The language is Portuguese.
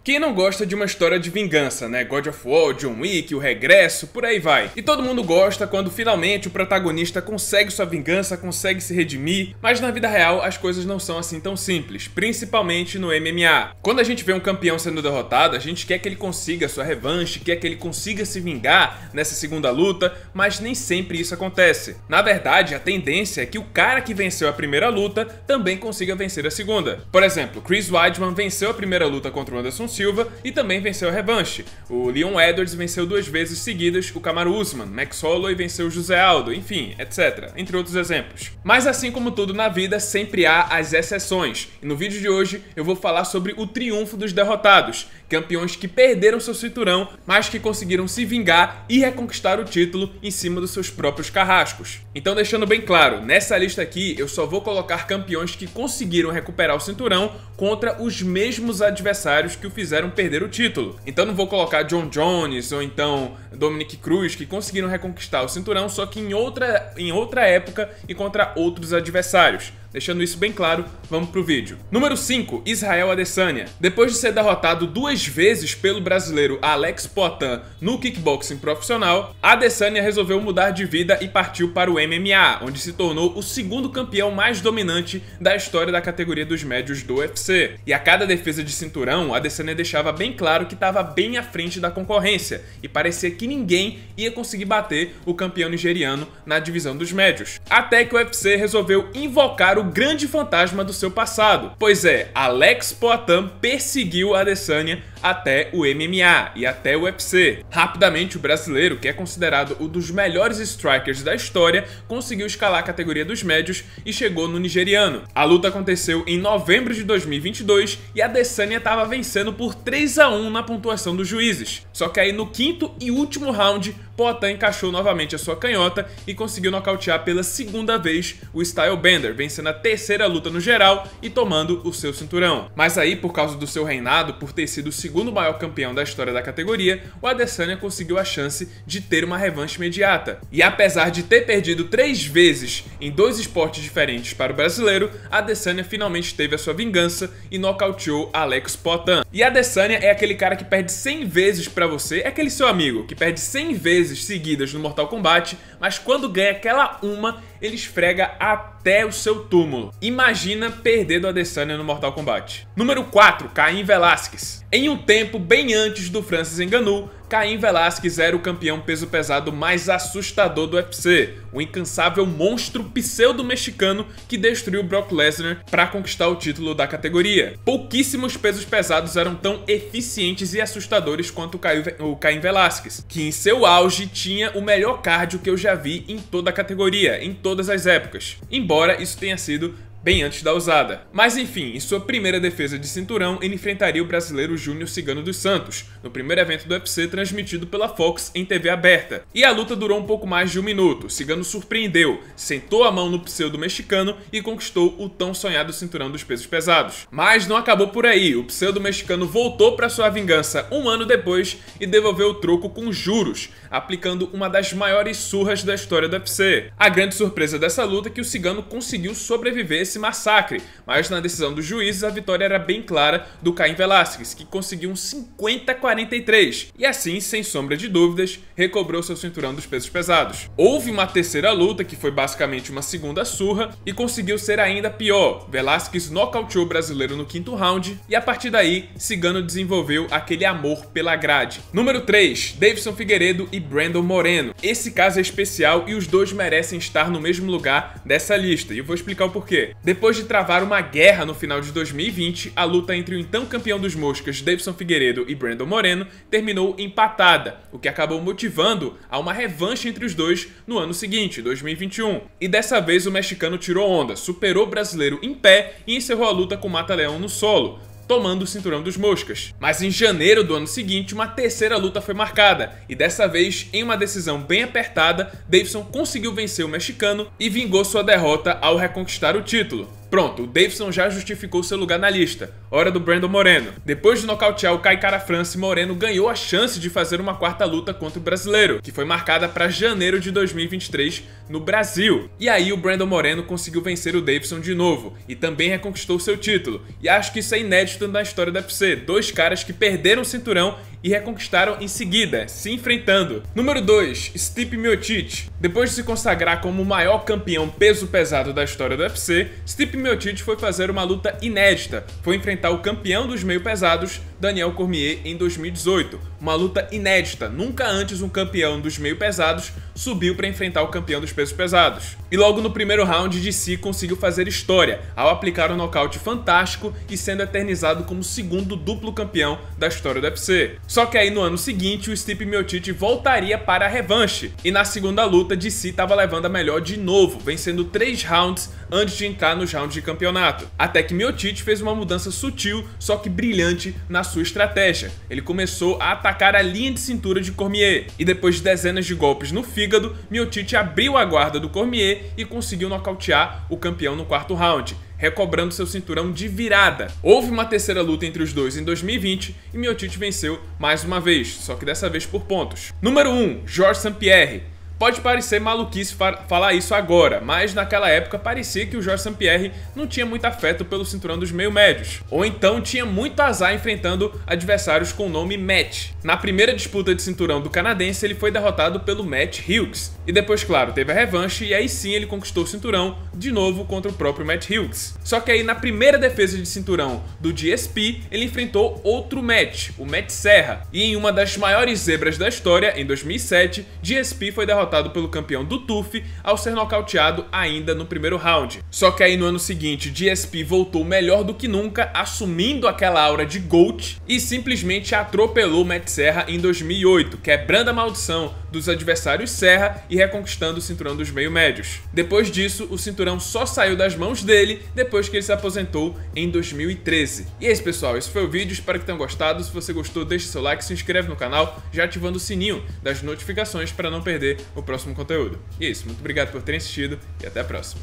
Quem não gosta de uma história de vingança, né? God of War, John Wick, O Regresso, por aí vai. E todo mundo gosta quando finalmente o protagonista consegue sua vingança, consegue se redimir, mas na vida real as coisas não são assim tão simples, principalmente no MMA. Quando a gente vê um campeão sendo derrotado, a gente quer que ele consiga sua revanche, quer que ele consiga se vingar nessa segunda luta, mas nem sempre isso acontece. Na verdade, a tendência é que o cara que venceu a primeira luta também consiga vencer a segunda. Por exemplo, Chris Weidman venceu a primeira luta contra o Anderson Silva e também venceu a revanche. O Leon Edwards venceu 2 vezes seguidas o Kamaru Usman, Max Holloway venceu o José Aldo, enfim, etc, entre outros exemplos. Mas assim como tudo na vida, sempre há as exceções. E no vídeo de hoje eu vou falar sobre o triunfo dos derrotados, campeões que perderam seu cinturão, mas que conseguiram se vingar e reconquistar o título em cima dos seus próprios carrascos. Então, deixando bem claro, nessa lista aqui eu só vou colocar campeões que conseguiram recuperar o cinturão contra os mesmos adversários que o fizeram perder o título. Então não vou colocar John Jones ou então Dominick Cruz, que conseguiram reconquistar o cinturão, só que em outra época e contra outros adversários. Deixando isso bem claro, vamos pro vídeo. Número 5, Israel Adesanya. Depois de ser derrotado 2 vezes pelo brasileiro Alex Poatan no kickboxing profissional, Adesanya resolveu mudar de vida e partiu para o MMA, onde se tornou o segundo campeão mais dominante da história da categoria dos médios do UFC. E a cada defesa de cinturão, Adesanya deixava bem claro que estava bem à frente da concorrência, e parecia que ninguém ia conseguir bater o campeão nigeriano na divisão dos médios. Até que o UFC resolveu invocar o grande fantasma do seu passado. Pois é, Alex Poatan perseguiu Adesanya até o MMA e até o UFC. Rapidamente, o brasileiro, que é considerado um dos melhores strikers da história, conseguiu escalar a categoria dos médios e chegou no nigeriano. A luta aconteceu em novembro de 2022 e Adesanya estava vencendo por 3-1 na pontuação dos juízes. Só que aí no quinto e último round, Poatan encaixou novamente a sua canhota e conseguiu nocautear pela segunda vez o Stylebender, vencendo a terceira luta no geral e tomando o seu cinturão. Mas aí, por causa do seu reinado, por ter sido o segundo maior campeão da história da categoria, o Adesanya conseguiu a chance de ter uma revanche imediata. E apesar de ter perdido 3 vezes em 2 esportes diferentes para o brasileiro, Adesanya finalmente teve a sua vingança e nocauteou Alex Poatan. E Adesanya é aquele cara que perde 100 vezes pra você, é aquele seu amigo que perde 100 vezes seguidas no Mortal Kombat, mas quando ganha aquela uma, ele esfrega até o seu túmulo. Imagina perder do Adesanya no Mortal Kombat. Número 4, Cain Velasquez. Em um tempo bem antes do Francis Ngannou, Cain Velasquez era o campeão peso pesado mais assustador do UFC, o incansável monstro pseudo-mexicano que destruiu Brock Lesnar para conquistar o título da categoria. Pouquíssimos pesos pesados eram tão eficientes e assustadores quanto o Cain Velasquez, que em seu auge tinha o melhor cardio que eu já vi em toda a categoria, em todas as épocas, embora isso tenha sido bem antes da usada. Mas enfim, em sua primeira defesa de cinturão, ele enfrentaria o brasileiro Júnior Cigano dos Santos, no primeiro evento do UFC transmitido pela Fox em TV aberta. E a luta durou um pouco mais de 1 minuto. Cigano surpreendeu, sentou a mão no pseudo-mexicano e conquistou o tão sonhado cinturão dos pesos pesados. Mas não acabou por aí, o pseudo-mexicano voltou para sua vingança 1 ano depois e devolveu o troco com juros, aplicando uma das maiores surras da história do UFC. A grande surpresa dessa luta é que o Cigano conseguiu sobreviver esse massacre, mas na decisão dos juízes a vitória era bem clara do Cain Velasquez, que conseguiu um 50-43 e assim, sem sombra de dúvidas, recobrou seu cinturão dos pesos pesados. Houve uma terceira luta, que foi basicamente uma segunda surra, e conseguiu ser ainda pior. Velasquez nocauteou o brasileiro no 5º round e a partir daí, Cigano desenvolveu aquele amor pela grade. Número 3, Deiveson Figueiredo e Brandon Moreno. Esse caso é especial e os dois merecem estar no mesmo lugar dessa lista, e eu vou explicar o porquê. Depois de travar uma guerra no final de 2020, a luta entre o então campeão dos moscas Deiveson Figueiredo e Brandon Moreno terminou empatada, o que acabou motivando a uma revanche entre os dois no ano seguinte, 2021. E dessa vez o mexicano tirou onda, superou o brasileiro em pé e encerrou a luta com Mata-Leão no solo, tomando o cinturão dos moscas. Mas em janeiro do ano seguinte, uma terceira luta foi marcada, e dessa vez, em uma decisão bem apertada, Deiveson conseguiu vencer o mexicano e vingou sua derrota ao reconquistar o título. Pronto, o Deiveson já justificou seu lugar na lista. Hora do Brandon Moreno. Depois de nocautear o Kai Kara-France, Moreno ganhou a chance de fazer uma quarta luta contra o brasileiro, que foi marcada para janeiro de 2023 no Brasil. E aí o Brandon Moreno conseguiu vencer o Deiveson de novo e também reconquistou seu título. E acho que isso é inédito na história do UFC. Dois caras que perderam o cinturão e reconquistaram em seguida, se enfrentando. Número 2, Stipe Miocic. Depois de se consagrar como o maior campeão peso pesado da história do UFC, Stipe Miocic foi fazer uma luta inédita. Foi enfrentar o campeão dos meio pesados, Daniel Cormier, em 2018. Uma luta inédita. Nunca antes um campeão dos meio pesados subiu para enfrentar o campeão dos pesos pesados. E logo no primeiro round, DC conseguiu fazer história ao aplicar um nocaute fantástico e sendo eternizado como o segundo duplo campeão da história do UFC. Só que aí no ano seguinte o Stipe Miocic voltaria para a revanche e na segunda luta DC estava levando a melhor de novo, vencendo 3 rounds antes de entrar nos rounds de campeonato. Até que Miocic fez uma mudança sutil, só que brilhante na sua estratégia. Ele começou a atacar a linha de cintura de Cormier e depois de dezenas de golpes no fígado, Miocic abriu a guarda do Cormier e conseguiu nocautear o campeão no quarto round, recobrando seu cinturão de virada. Houve uma terceira luta entre os dois em 2020 e Miocic venceu mais uma vez, só que dessa vez por pontos. Número 1, Georges St-Pierre. Pode parecer maluquice falar isso agora, mas naquela época parecia que o Georges St-Pierre não tinha muito afeto pelo cinturão dos meio-médios, ou então tinha muito azar enfrentando adversários com o nome Matt. Na primeira disputa de cinturão do canadense, ele foi derrotado pelo Matt Hughes, e depois, claro, teve a revanche e aí sim ele conquistou o cinturão de novo contra o próprio Matt Hughes. Só que aí na primeira defesa de cinturão do GSP, ele enfrentou outro Matt, o Matt Serra, e em uma das maiores zebras da história, em 2007, GSP foi derrotado pelo campeão do TUF ao ser nocauteado ainda no primeiro round. Só que aí no ano seguinte, GSP voltou melhor do que nunca, assumindo aquela aura de GOAT e simplesmente atropelou Matt Serra em 2008, quebrando a maldição dos adversários Serra e reconquistando o cinturão dos meio-médios. Depois disso, o cinturão só saiu das mãos dele depois que ele se aposentou em 2013. E é isso, pessoal, esse foi o vídeo, espero que tenham gostado. Se você gostou, deixe seu like, se inscreve no canal, já ativando o sininho das notificações para não perder o próximo conteúdo. E é isso, muito obrigado por terem assistido e até a próxima.